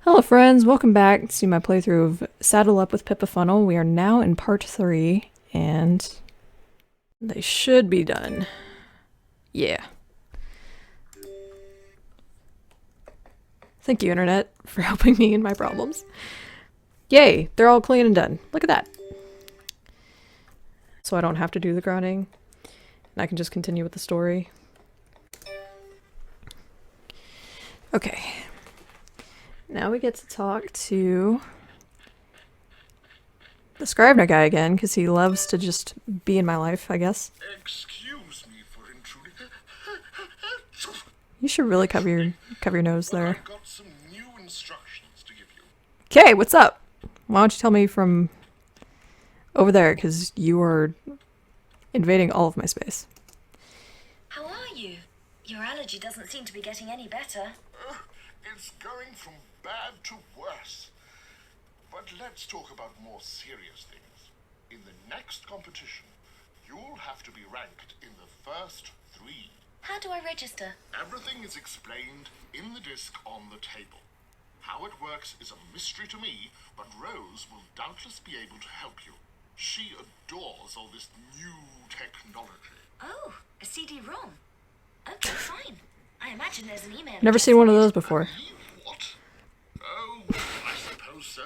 Hello friends, welcome back to my playthrough of Saddle Up with Pippa Funnell. We are now in part 3, and they should be done. Yeah. Thank you, Internet, for helping me in my problems. Yay, they're all clean and done. Look at that. So I don't have to do the grounding, and I can just continue with the story. Okay. Now we get to talk to the Scrivener guy again, because he loves to just be in my life, I guess. Excuse me for intruding. You should really cover your nose there. I've got some new instructions to give you. Okay, what's up? Why don't you tell me from over there, because you are invading all of my space. How are you? Your allergy doesn't seem to be getting any better. It's going from bad to worse. But let's talk about more serious things. In the next competition, you'll have to be ranked in the first 3. How do I register? Everything is explained in the disc on the table. How it works is a mystery to me, but Rose will doubtless be able to help you. She adores all this new technology. Oh, a CD-ROM. Okay, fine. I imagine there's an email. Never seen one of those before. What? Oh, I suppose so.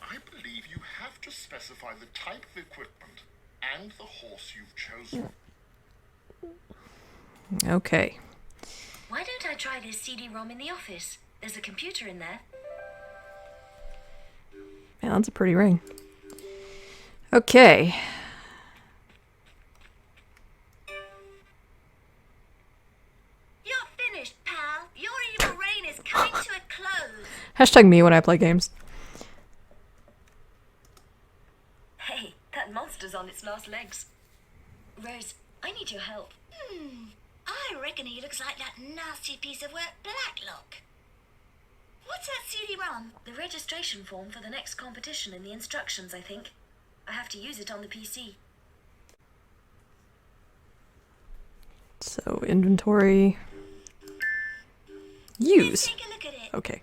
I believe you have to specify the type of equipment and the horse you've chosen. Okay. Why don't I try this CD-ROM in the office? There's a computer in there. Man, that's a pretty ring. Okay. You're finished, pal. Your evil reign is coming to a close. Hashtag me when I play games. Hey, that monster's on its last legs. Rose, I need your help. I reckon he looks like that nasty piece of work, Blacklock. What's that CD-ROM? The registration form for the next competition and the instructions, I think. I have to use it on the PC. So, inventory. Use. Take a look at it. Okay.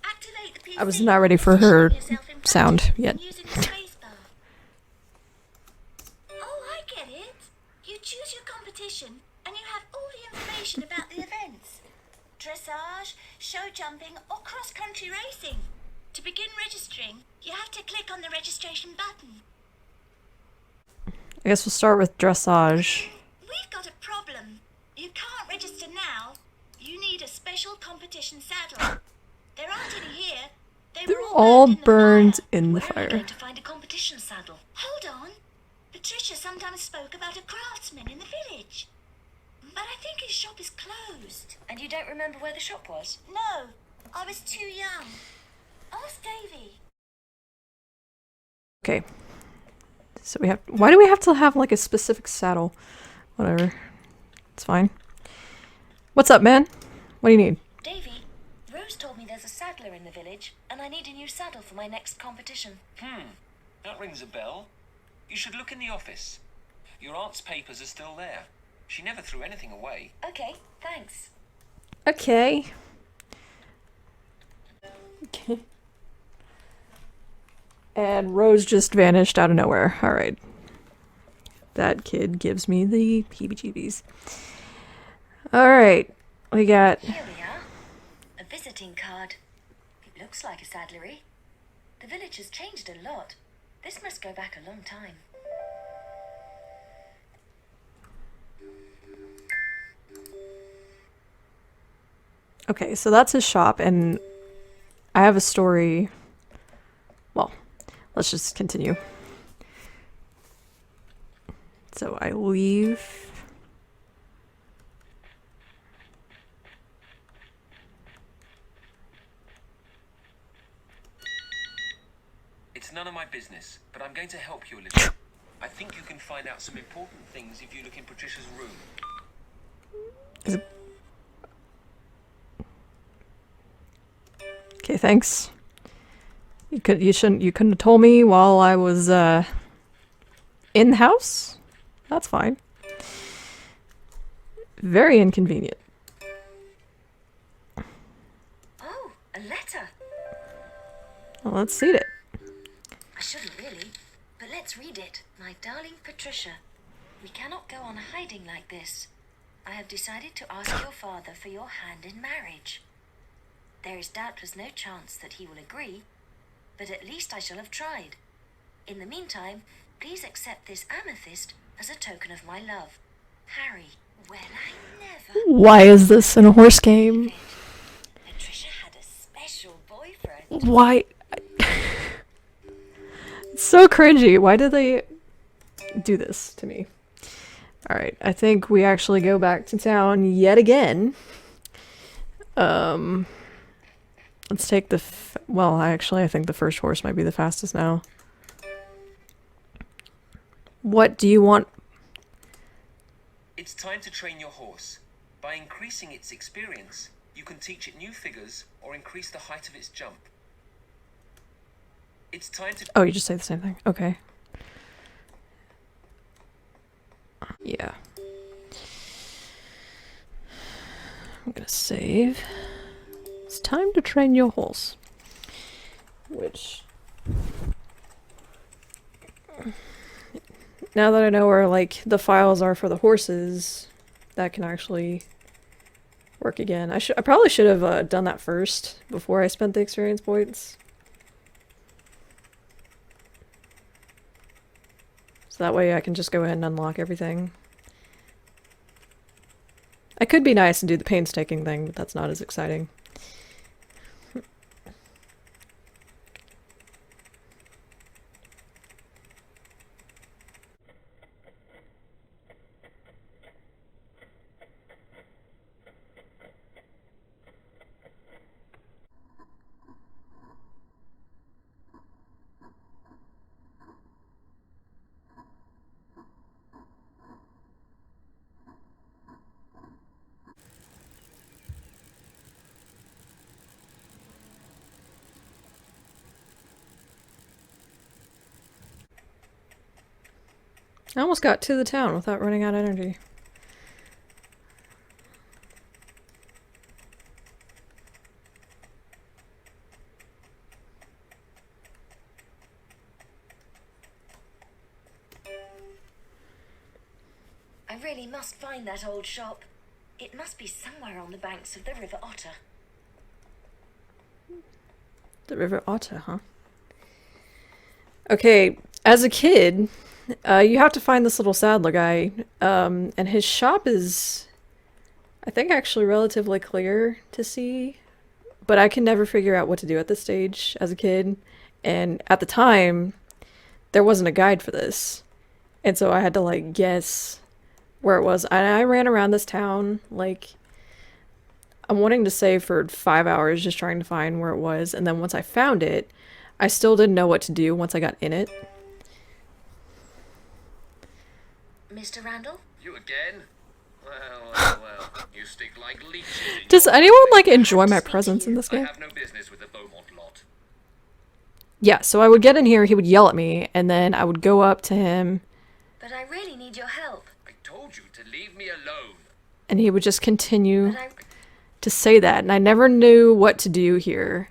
Activate the PC. I was not ready for her Position yourself in sound front yet. using the spacebar. Oh, I get it. You choose your competition and you have all the information about the events. Dressage, show jumping or cross-country racing. To begin registering, you have to click on the registration button. I guess we'll start with dressage. We've got a problem. You can't register now. You need a special competition saddle. There aren't any here. They They're were all burned burned in the Where are fire. we going to find a competition saddle? Hold on. Patricia sometimes spoke about a craftsman in the village. But I think his shop is closed. And you don't remember where the shop was? No, I was too young. Ask Davy. Okay. So we have... Why do we have to have, like, a specific saddle? Whatever. It's fine. What's up, man? What do you need? Davy, Rose told me there's a saddler in the village, and I need a new saddle for my next competition. That rings a bell. You should look in the office. Your aunt's papers are still there. She never threw anything away. Okay, thanks. Okay. Okay. And Rose just vanished out of nowhere. Alright. That kid gives me the heebie-jeebies. Alright. We got... Here we are. A visiting card. It looks like a saddlery. The village has changed a lot. This must go back a long time. Okay, so that's his shop, and I have a story... Well, let's just continue. So I leave... It's none of my business, but I'm going to help you a little. I think you can find out some important things if you look in Patricia's room. Is it... Okay, thanks. You couldn't have told me while I was in the house? That's fine. Very inconvenient. Oh, a letter. Well, let's read it. I shouldn't really, but let's read it. My darling Patricia, we cannot go on hiding like this. I have decided to ask your father for your hand in marriage. There is doubtless no chance that he will agree, but at least I shall have tried. In the meantime, please accept this amethyst as a token of my love. Harry, well, I never... Why is this in a horse game? Patricia had a special boyfriend. Why? It's so cringy. Why did they do this to me? Alright, I think we actually go back to town yet again. Let's take the... well, actually, I think the first horse might be the fastest now. What do you want? It's time to train your horse. By increasing its experience, you can teach it new figures or increase the height of its jump. It's time to... Oh, you just say the same thing. Okay. Yeah. I'm gonna save. It's time to train your horse. Which... now that I know where, like, the files are for the horses, that can actually work again. I probably should have done that first before I spent the experience points. So that way I can just go ahead and unlock everything. I could be nice and do the painstaking thing, but that's not as exciting. I almost got to the town without running out of energy. I really must find that old shop. It must be somewhere on the banks of the River Otter. The River Otter, huh? Okay, as a kid, you have to find this little saddler guy, and his shop is, I think, actually relatively clear to see, but I can never figure out what to do at this stage as a kid, and at the time, there wasn't a guide for this, and so I had to, like, guess where it was. And I ran around this town, like, I'm wanting to say for 5 hours just trying to find where it was, and then once I found it, I still didn't know what to do once I got in it. Mr. Randall? You again? Well. You stick like leeches in Does your- anyone, like, enjoy my presence in this I game? have no business with the Beaumont lot. Yeah, so I would get in here, he would yell at me, and then I would go up to him, But I really need your help. I told you to leave me alone. and he would just continue But I... to say that, and I never knew what to do here.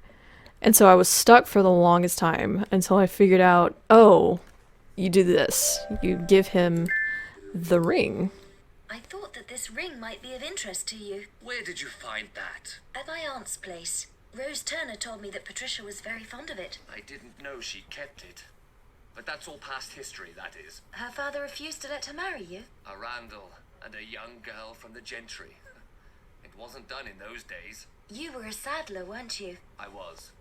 And so I was stuck for the longest time until I figured out, oh, you do this. You give him the ring. I thought that this ring might be of interest to you. Where did you find that? At my aunt's place. Rose Turner told me that Patricia was very fond of it. I didn't know she kept it. But that's all past history, that is. Her father refused to let her marry you. A Randall and a young girl from the gentry. It wasn't done in those days. You were a saddler, weren't you? I was.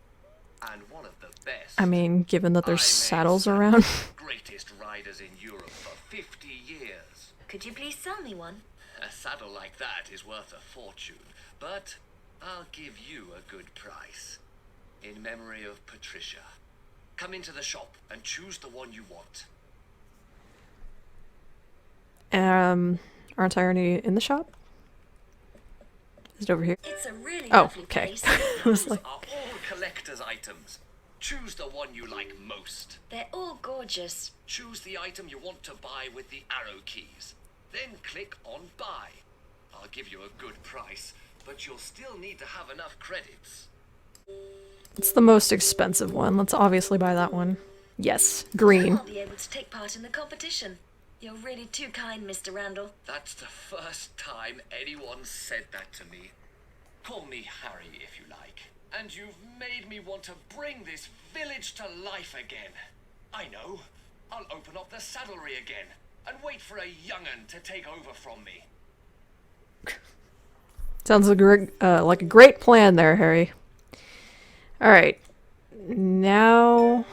And one of the best. I mean, given that I there's made saddles some around. of the greatest riders in Europe for 50 years. Could you please sell me one? A saddle like that is worth a fortune, but I'll give you a good price. In memory of Patricia. Come into the shop and choose the one you want. Aren't I already in the shop? Is it over here? It's a really Oh, lovely okay. place. I was These like, are all collector's items. Choose the one you like most. They're all gorgeous. Choose the item you want to buy with the arrow keys. Then click on buy. I'll give you a good price, but you'll still need to have enough credits. It's the most expensive one. Let's obviously buy that one. Yes, I green. won't be able to take part in the competition. You're really too kind, Mr. Randall. That's the first time anyone's said that to me. Call me Harry if you like. And you've made me want to bring this village to life again. I know. I'll open up the saddlery again and wait for a young'un to take over from me. Sounds like a great plan there, Harry. Alright. Now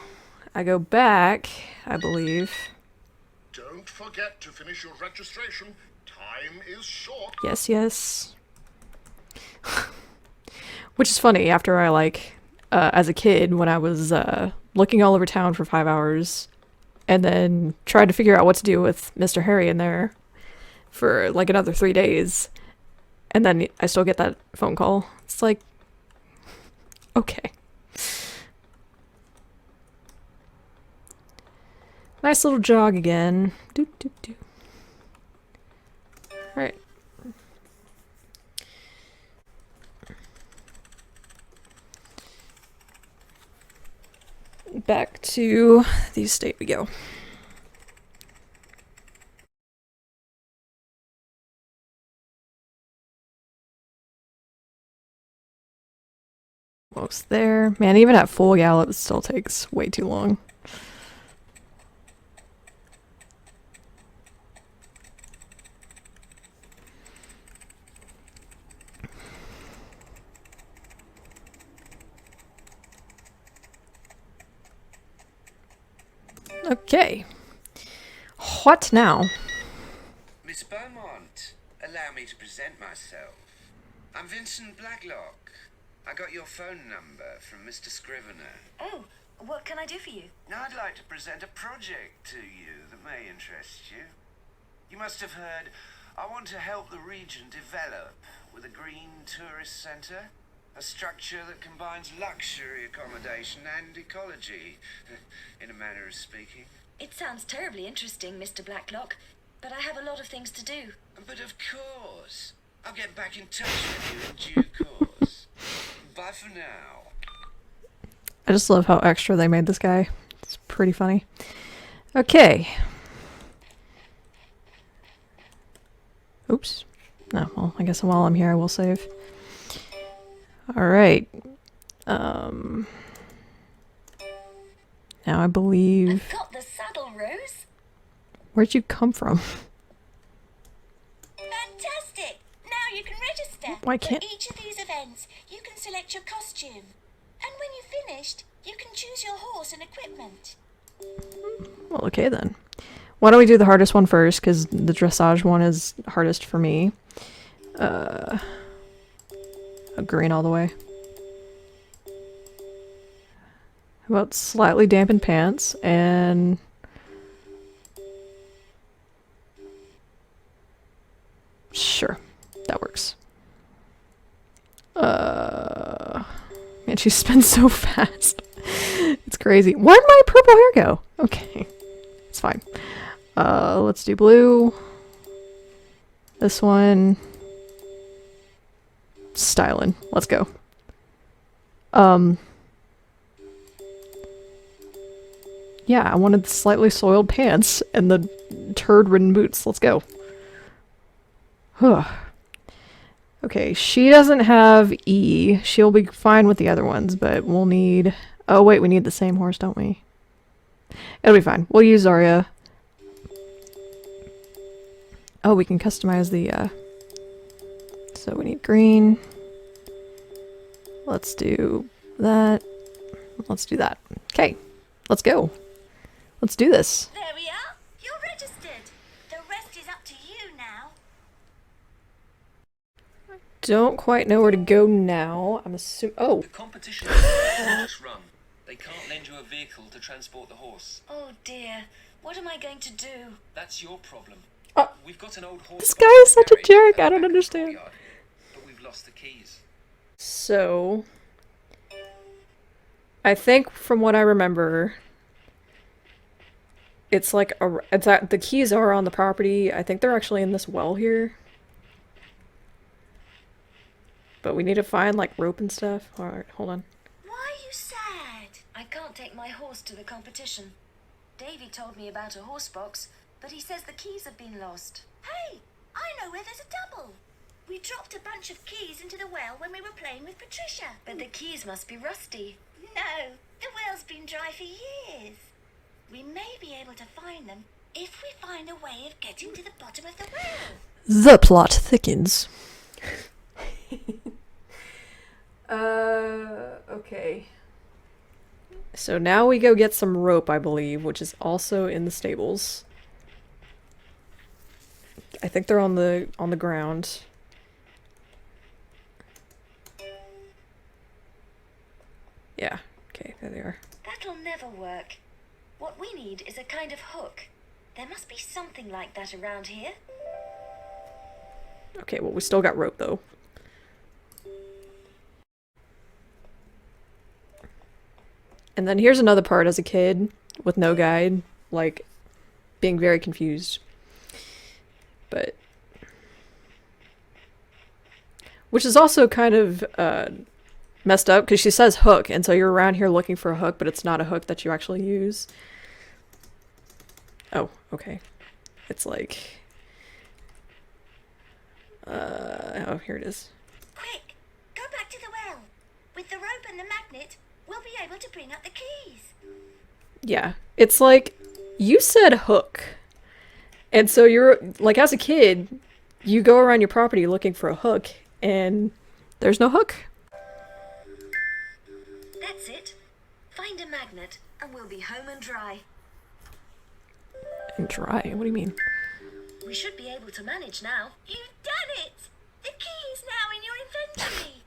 I go back, I believe. Don't forget to finish your registration. Time is short. Yes, yes. Which is funny, after I, like, as a kid, when I was looking all over town for 5 hours, and then tried to figure out what to do with Mr. Harry in there for, like, another 3 days, and then I still get that phone call. It's like, okay. Nice little jog again. Doo, doo, doo. Alright. Back to the estate we go. Almost there. Man, even at full gallop, it still takes way too long. Okay. What now? Miss Beaumont, allow me to present myself. I'm Vincent Blacklock. I got your phone number from Mr. Scrivener. Oh, what can I do for you? Now I'd like to present a project to you that may interest you. You must have heard I want to help the region develop with a green tourist centre. A structure that combines luxury accommodation and ecology, in a manner of speaking. It sounds terribly interesting, Mr. Blacklock, but I have a lot of things to do. But of course, I'll get back in touch with you in due course. Bye for now. I just love how extra they made this guy. It's pretty funny. Okay. Oops. No, well, I guess while I'm here I will save. Alright. Now I believe... I've got the saddle, Rose. Where'd you come from? Fantastic! Now you can register. Why can't... For each of these events, you can select your costume. And when you've finished, you can choose your horse and equipment. Well, okay then. Why don't we do the hardest one first, because the dressage one is hardest for me. Green all the way. How about slightly dampened pants and... Sure, that works. Man, she spins so fast. It's crazy. Where'd my purple hair go? Okay, it's fine. Let's do blue. This one. Styling. Let's go. Yeah, I wanted the slightly soiled pants and the turd-ridden boots. Let's go. Okay, she doesn't have E. She'll be fine with the other ones, but we'll need... Oh, wait, we need the same horse, don't we? It'll be fine. We'll use Zarya. Oh, we can customize the, So we need green. Let's do that. Let's do that. Okay, let's go. Let's do this. There we are. You're registered. The rest is up to you now. Don't quite know where to go now. I'm assuming... Oh, The competition is a horse run. They can't lend you a vehicle to transport the horse. Oh dear, what am I going to do? That's your problem. We've got an old horse. this guy is such a garage jerk. at the I don't back of the understand. courtyard, but we've lost the keys. So... I think from what I remember... It's like the keys are on the property. I think they're actually in this well here. But we need to find like rope and stuff. Alright, hold on. Why are you my horse to the competition. Davy told me about a horse box, but he says the keys have been lost. Hey, I know where there's a double. We dropped a bunch of keys into the well when we were playing with Patricia. But the keys must be rusty. No, the well's been dry for years. We may be able to find them if we find a way of getting to the bottom of the well. The plot thickens. Okay. So now we go get some rope, I believe, which is also in the stables. I think they're on the ground. Yeah. Okay, there they are. That'll never work. What we need is a kind of hook. There must be something like that around here. Okay, well, we still got rope, though. And then here's another part as a kid with no guide, like, being very confused. But... which is also kind of, messed up, because she says hook, and so you're around here looking for a hook, but it's not a hook that you actually use. Oh, okay. It's like... oh, here it is. Quick, go back to the well. With the rope and the magnet, we'll be able to bring up the keys. Yeah, it's like, you said hook. And so you're, like, as a kid, you go around your property looking for a hook, and there's no hook. That's it. Find a magnet, and we'll be home and dry. And dry? What do you mean? We should be able to manage now. You've done it! The key's now in your inventory.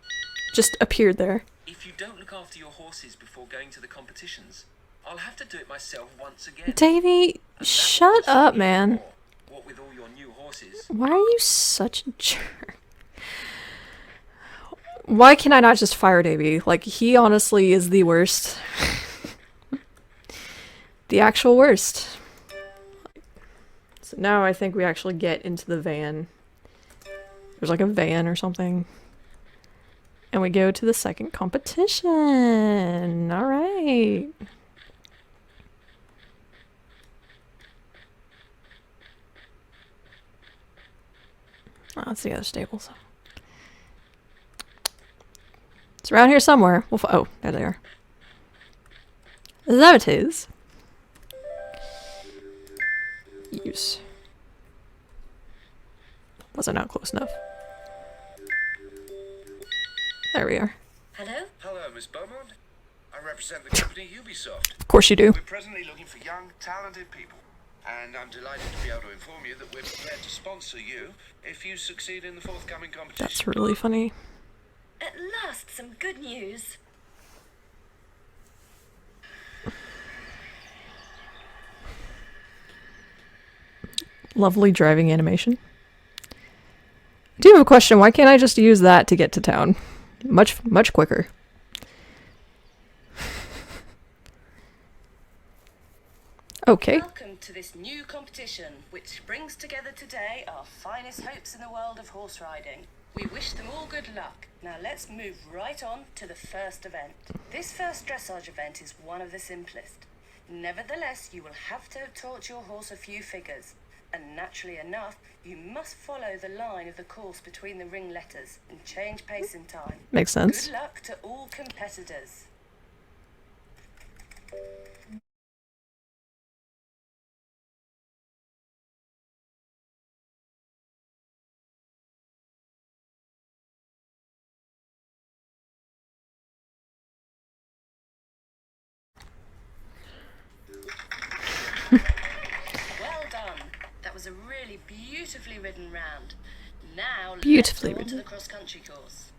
Just appeared there. If you don't look after your horses before going to the competitions, I'll have to do it myself once again. Davey, shut up, man. What with all your new horses? Why are you such a jerk? Why can I not just fire Davey? Like, he honestly is the worst. The actual worst. So now I think we actually get into the van. There's like a van or something. And we go to the second competition. Alright. Oh, that's the other stables. It's around here somewhere. Oh, there they are. There it is. Use. Was I not close enough? There we are. Hello? Hello, Miss Beaumont. I represent the company Ubisoft. Of course you do. We're presently looking for young, talented people. And I'm delighted to be able to inform you that we're prepared to sponsor you if you succeed in the forthcoming competition. That's really funny. At last, some good news. Lovely driving animation. I do have a question. Why can't I just use that to get to town? Much quicker. Okay. Welcome to this new competition, which brings together today our finest hopes in the world of horse riding. We wish them all good luck. Now let's move right on to the first event. This first dressage event is one of the simplest. Nevertheless, you will have to have taught your horse a few figures. And naturally enough, you must follow the line of the course between the ring letters and change pace in time. Makes sense. Good luck to all competitors. Well done. That was a really beautifully ridden round. Now Beautifully let's go on to ridden. the cross-country course.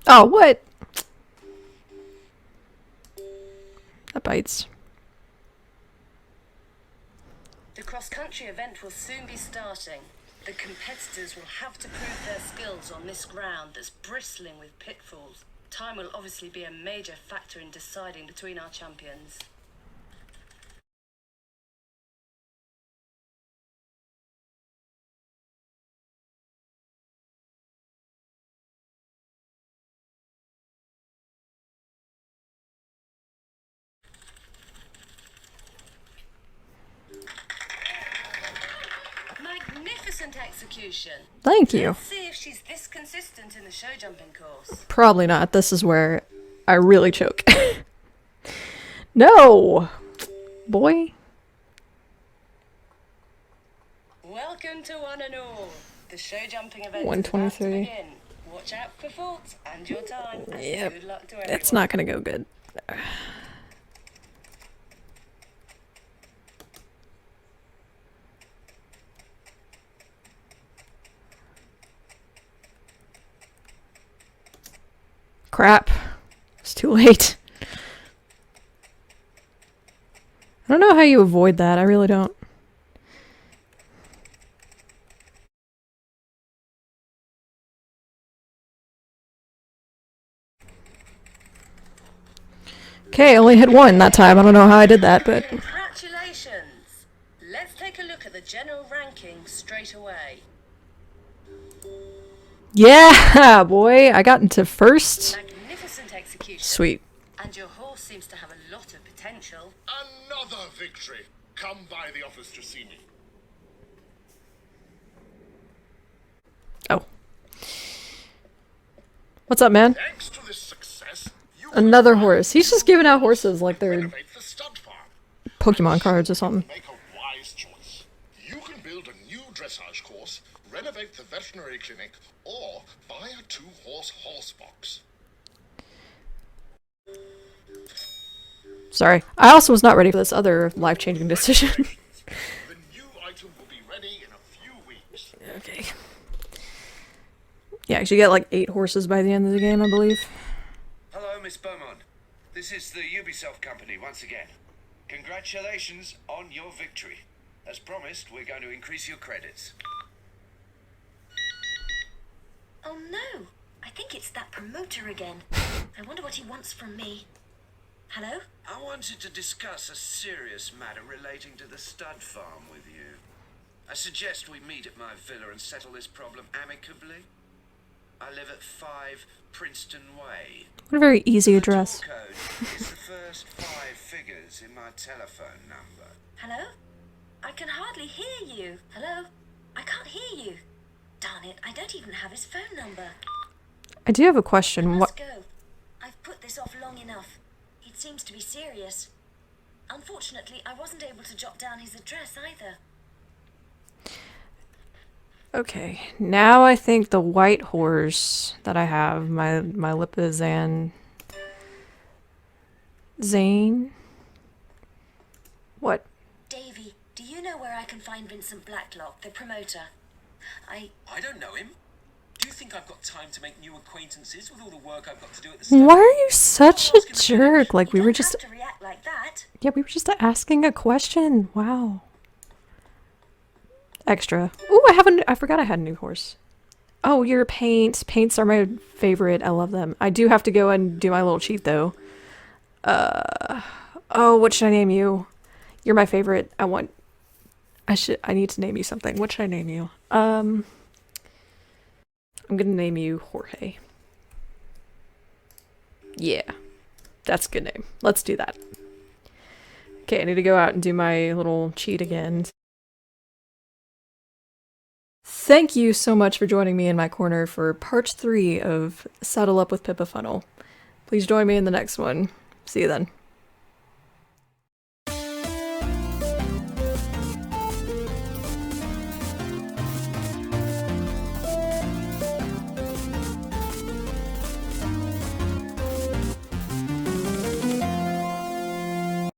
Oh, what? That bites. The cross-country event will soon be starting. The competitors will have to prove their skills on this ground that's bristling with pitfalls. Time will obviously be a major factor in deciding between our champions. magnificent execution. Thank you. Let's see if she's this consistent in the show jumping course. Probably not. This is where I really choke. No! Boy. Welcome to one and all. The show jumping event 123. is about to begin. Watch out for faults and your time. And Yep. good luck to everyone. It's not gonna go good. Crap. It's too late. I don't know how you avoid that. I really don't. Okay, I only hit one that time. I don't know how I did that, but... Congratulations! Let's take a look at the general ranking straight away. Yeah, boy! I got into first. Magnificent execution. Sweet. And your horse seems to have a lot of potential. Another victory. Come by the office to see me. Oh. What's up, man? Thanks to this success, you Another horse. He's just giving out horses like they're renovate the stud farm. Pokemon cards or something. Make a wise choice. You can build a new dressage course, renovate the veterinary clinic, or buy a 2-horse box. Sorry. I also was not ready for this other life-changing decision. The new item will be ready in a few weeks. Okay. Yeah, 'cause you get like 8 horses by the end of the game, I believe. Hello, Miss Beaumont. This is the Ubisoft company once again. Congratulations on your victory. As promised, we're going to increase your credits. Oh no! I think it's that promoter again. I wonder what he wants from me. Hello? I wanted to discuss a serious matter relating to the stud farm with you. I suggest we meet at my villa and settle this problem amicably. I live at 5 Princeton Way. What a very easy address. The door code is the first 5 figures in my telephone number. Hello? I can hardly hear you. Hello? I can't hear you. Darn it, I don't even have his phone number. I do have a I question. must go. I've put this off long enough. It seems to be serious. Unfortunately, I wasn't able to jot down his address either. Okay, now I think the white horse that I have, my Lipizan Zane. What? Davy, do you know where I can find Vincent Blacklock, the promoter? I don't know him. Do you think I've got time to make new acquaintances with all the work I've got to do at the start? Why are you such a jerk? Like, we You were don't just... have to react like that. Yeah, we were just asking a question. Wow. Extra. Ooh, I forgot I had a new horse. Oh, your paints. Paints are my favorite. I love them. I do have to go and do my little cheat, though. Oh, what should I name you? You're my favorite. I need to name you something. What should I name you? I'm gonna name you Jorge. Yeah. That's a good name. Let's do that. Okay, I need to go out and do my little cheat again. Thank you so much for joining me in my corner for part 3 of Saddle Up with Pippa Funnell. Please join me in the next one. See you then.